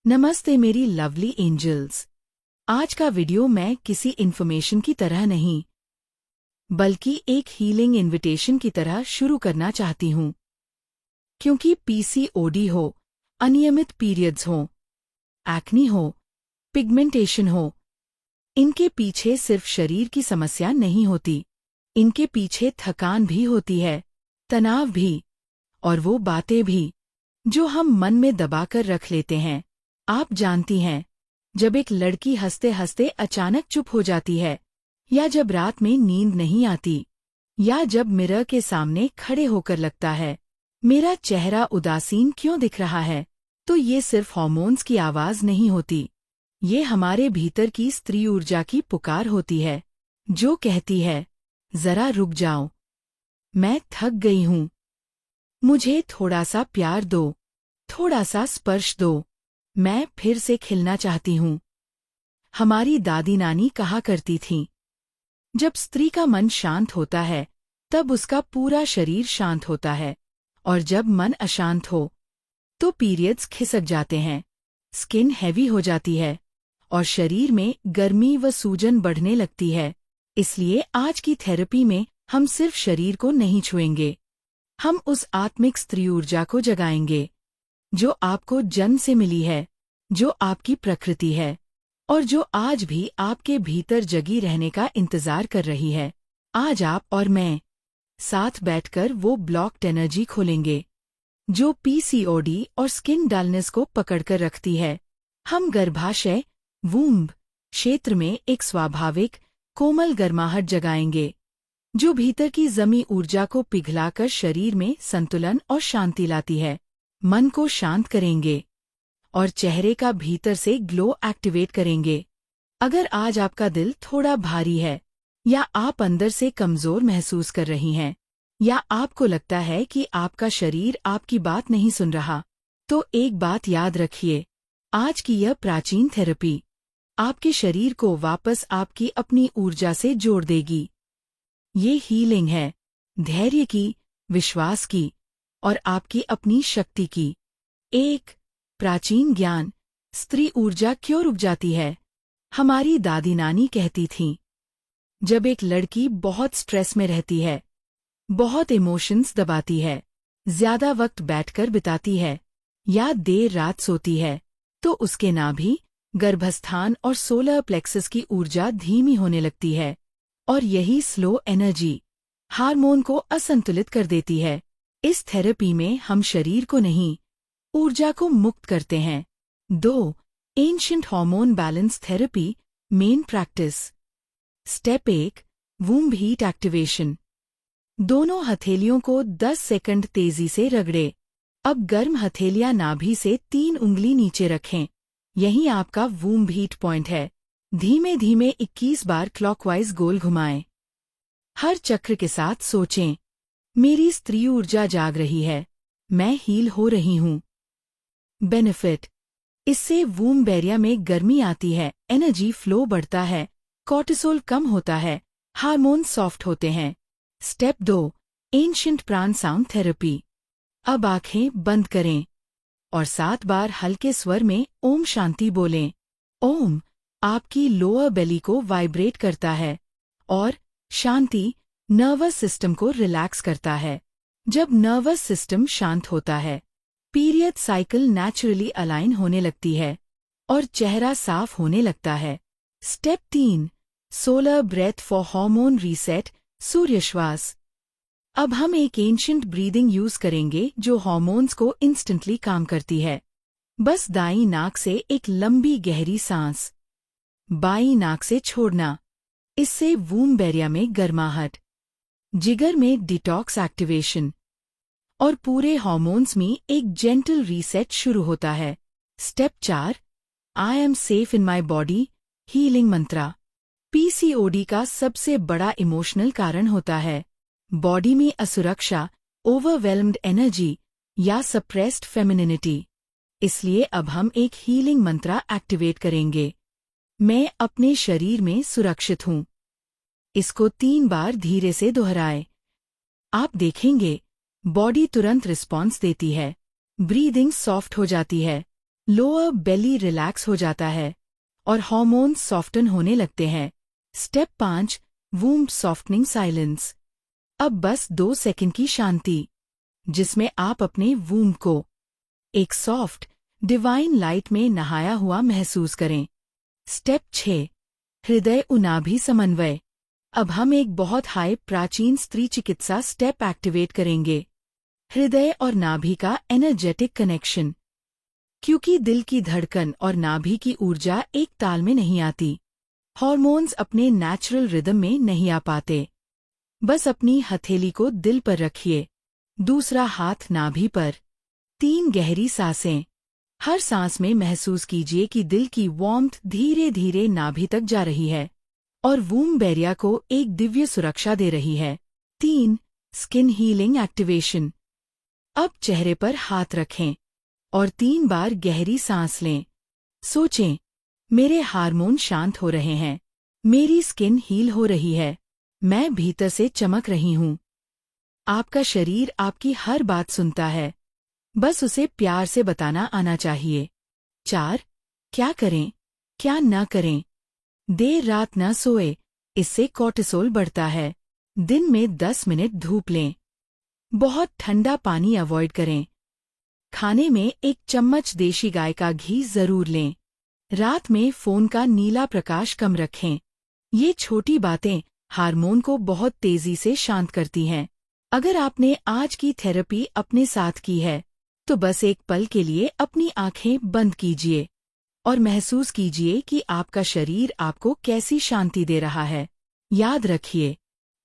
नमस्ते मेरी lovely angels. आज का वीडियो मैं किसी इन्फॉर्मेशन की तरह नहीं बल्कि एक हीलिंग इनविटेशन की तरह शुरू करना चाहती हूँ। क्योंकि पीसीओडी हो, अनियमित पीरियड्स हो, एक्नी हो, पिगमेंटेशन हो, इनके पीछे सिर्फ शरीर की समस्या नहीं होती। इनके पीछे थकान भी होती है, तनाव भी, और वो बातें भी जो हम मन में दबाकर रख लेते हैं। आप जानती हैं, जब एक लड़की हंसते हंसते अचानक चुप हो जाती है, या जब रात में नींद नहीं आती, या जब मिरर के सामने खड़े होकर लगता है मेरा चेहरा उदासीन क्यों दिख रहा है, तो ये सिर्फ हार्मोन्स की आवाज नहीं होती। ये हमारे भीतर की स्त्री ऊर्जा की पुकार होती है, जो कहती है, जरा रुक जाओ, मैं थक गई हूँ, मुझे थोड़ा सा प्यार दो, थोड़ा सा स्पर्श दो, मैं फिर से खिलना चाहती हूँ। हमारी दादी नानी कहा करती थीं, जब स्त्री का मन शांत होता है तब उसका पूरा शरीर शांत होता है, और जब मन अशांत हो तो पीरियड्स खिसक जाते हैं, स्किन हैवी हो जाती है, और शरीर में गर्मी व सूजन बढ़ने लगती है। इसलिए आज की थेरेपी में हम सिर्फ शरीर को नहीं छुएंगे, हम उस आत्मिक स्त्री ऊर्जा को जगाएंगे जो आपको जन्म से मिली है, जो आपकी प्रकृति है, और जो आज भी आपके भीतर जगी रहने का इंतजार कर रही है। आज आप और मैं साथ बैठकर वो ब्लॉक्ड एनर्जी खोलेंगे जो पीसीओडी और स्किन डलनेस को पकड़कर रखती है। हम गर्भाशय वूम्ब क्षेत्र में एक स्वाभाविक कोमल गर्माहट जगाएंगे जो भीतर की जमी ऊर्जा को पिघलाकर शरीर में संतुलन और शांति लाती है। मन को शांत करेंगे और चेहरे का भीतर से ग्लो एक्टिवेट करेंगे। अगर आज आपका दिल थोड़ा भारी है, या आप अंदर से कमजोर महसूस कर रही हैं, या आपको लगता है कि आपका शरीर आपकी बात नहीं सुन रहा, तो एक बात याद रखिए, आज की यह प्राचीन थेरेपी आपके शरीर को वापस आपकी अपनी ऊर्जा से जोड़ देगी। ये हीलिंग है धैर्य की, विश्वास की, और आपकी अपनी शक्ति की। एक प्राचीन ज्ञान, स्त्री ऊर्जा क्यों रुक जाती है। हमारी दादी नानी कहती थीं, जब एक लड़की बहुत स्ट्रेस में रहती है, बहुत इमोशंस दबाती है, ज्यादा वक्त बैठकर बिताती है, या देर रात सोती है, तो उसके नाभि, गर्भस्थान और सोलर प्लेक्सस की ऊर्जा धीमी होने लगती है, और यही स्लो एनर्जी हार्मोन को असंतुलित कर देती है। इस थेरेपी में हम शरीर को नहीं, ऊर्जा को मुक्त करते हैं। 2. Ancient hormone balance therapy main practice. Step 1, womb heat activation. दोनों हथेलियों को 10 सेकंड तेजी से रगड़े। अब गर्म हथेलियां नाभि से 3 उंगली नीचे रखें, यही आपका वूम्ब हीट पॉइंट है। धीमे धीमे 21 बार क्लॉकवाइज गोल घुमाएं। हर चक्र के साथ सोचें, मेरी स्त्री ऊर्जा जाग रही है, मैं हील हो रही हूँ। बेनिफिट, इससे वूम्ब एरिया में गर्मी आती है, एनर्जी फ्लो बढ़ता है, कॉर्टिसोल कम होता है, हार्मोन सॉफ्ट होते हैं। स्टेप 2, एंशिएंट प्राण साउंड थेरेपी। अब आंखें बंद करें और 7 बार हल्के स्वर में ओम शांति बोलें। ओम आपकी लोअर बेली को वाइब्रेट करता है, और शांति नर्वस सिस्टम को रिलैक्स करता है। जब नर्वस सिस्टम शांत होता है, पीरियड साइकिल नेचुरली अलाइन होने लगती है, और चेहरा साफ होने लगता है। Step 3, solar breath for hormone reset, सूर्य श्वास। अब हम एक एंशिएंट ब्रीदिंग यूज करेंगे जो हार्मोन्स को इंस्टेंटली काम करती है। बस दाईं नाक से एक लंबी गहरी सांस, बाईं नाक से छोड़ना। इससे वूम्ब एरिया में गर्माहट, जिगर में डिटॉक्स एक्टिवेशन, और पूरे हार्मोन्स में एक जेंटल रीसेट शुरू होता है। Step 4, I am safe in my body, healing Mantra. PCOD का सबसे बड़ा इमोशनल कारण होता है बॉडी में असुरक्षा, ओवरवेल्म्ड एनर्जी, या सप्रेस्ड फेमिनिनिटी। इसलिए अब हम एक हीलिंग मंत्रा एक्टिवेट करेंगे, मैं अपने शरीर में सुरक्षित हूँ। इसको 3 बार धीरे से दोहराएं। आप देखेंगे, बॉडी तुरंत रिस्पॉन्स देती है, ब्रीदिंग सॉफ्ट हो जाती है, लोअर बेली रिलैक्स हो जाता है और हार्मोन्स सॉफ्टन होने लगते हैं। Step 5, womb softening silence. अब बस 2 सेकंड की शांति, जिसमें आप अपने वूम्ब को एक सॉफ्ट, डिवाइन लाइट में नहाया हुआ महसूस करें। स्टेप 6, हृदय उनाभि समन्वय। अब हम एक बहुत हाई प्राचीन स्त्री चिकित्सा स्टेप एक्टिवेट करेंगे, हृदय और नाभि का एनर्जेटिक कनेक्शन। क्योंकि दिल की धड़कन और नाभि की ऊर्जा एक ताल में नहीं आती, हॉर्मोन्स अपने नेचुरल रिदम में नहीं आ पाते। बस अपनी हथेली को दिल पर रखिए, दूसरा हाथ नाभि पर। 3 गहरी सांसें। हर सांस में महसूस कीजिए कि दिल की वार्मथ धीरे धीरे नाभि तक जा रही है और वूम्ब बैरियर को एक दिव्य सुरक्षा दे रही है। 3, स्किन हीलिंग एक्टिवेशन। अब चेहरे पर हाथ रखें और 3 बार गहरी सांस लें। सोचें, मेरे हार्मोन शांत हो रहे हैं, मेरी स्किन हील हो रही है, मैं भीतर से चमक रही हूँ। आपका शरीर आपकी हर बात सुनता है, बस उसे प्यार से बताना आना चाहिए। 4, क्या करें, क्या न करें। देर रात न सोए, इससे कॉर्टिसोल बढ़ता है। दिन में 10 मिनट धूप लें। बहुत ठंडा पानी अवॉइड करें। खाने में 1 चम्मच देशी गाय का घी जरूर लें। रात में फोन का नीला प्रकाश कम रखें। ये छोटी बातें हार्मोन को बहुत तेजी से शांत करती हैं। अगर आपने आज की थेरेपी अपने साथ की है, तो बस एक पल के लिए अपनी आंखें बंद कीजिए और महसूस कीजिए कि आपका शरीर आपको कैसी शांति दे रहा है। याद रखिए,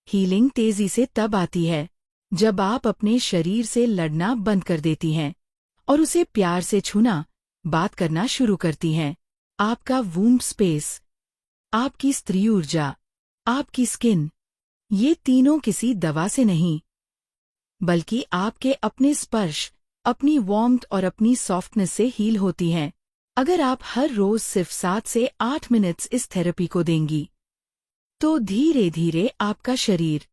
हीलिंग तेजी से तब आती है जब आप अपने शरीर से लड़ना बंद कर देती हैं और उसे प्यार से छूना, बात करना शुरू करती हैं। आपका वूम्ब स्पेस, आपकी स्त्री ऊर्जा, आपकी स्किन, ये तीनों किसी दवा से नहीं, बल्कि आपके अपने स्पर्श, अपनी वार्मथ और अपनी सॉफ्टनेस से हील होती हैं। अगर आप हर रोज सिर्फ 7 से 8 मिनट्स इस थेरेपी को देंगी, तो धीरे धीरे आपका शरीर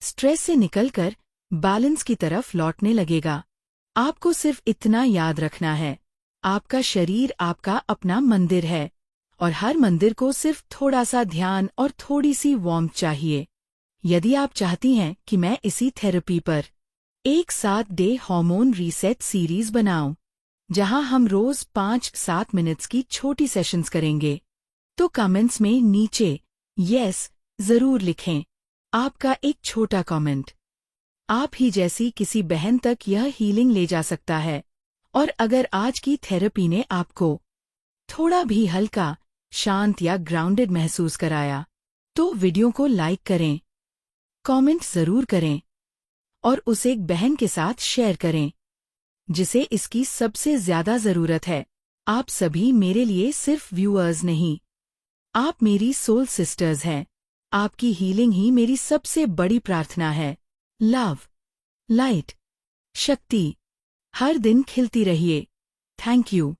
स्ट्रेस से निकलकर बैलेंस की तरफ लौटने लगेगा। आपको सिर्फ इतना याद रखना है, आपका शरीर आपका अपना मंदिर है और हर मंदिर को सिर्फ थोड़ा सा ध्यान और थोड़ी सी वार्मथ चाहिए। यदि आप चाहती हैं कि मैं इसी थेरेपी पर एक 7 डे हार्मोन रीसेट सीरीज बनाऊं, जहां हम रोज 5-7 मिनट्स की छोटी सेशंस करेंगे, तो कमेंट्स में नीचे यस जरूर लिखें। आपका एक छोटा कमेंट आप ही जैसी किसी बहन तक यह हीलिंग ले जा सकता है। और अगर आज की थेरेपी ने आपको थोड़ा भी हल्का, शांत या ग्राउंडेड महसूस कराया, तो वीडियो को लाइक करें, कमेंट जरूर करें और उसे एक बहन के साथ शेयर करें जिसे इसकी सबसे ज्यादा जरूरत है। आप सभी मेरे लिए सिर्फ व्यूअर्स नहीं, आप मेरी सोल सिस्टर्स हैं। आपकी हीलिंग ही मेरी सबसे बड़ी प्रार्थना है। लव, लाइट, शक्ति, हर दिन खिलती रहिए। Thank you.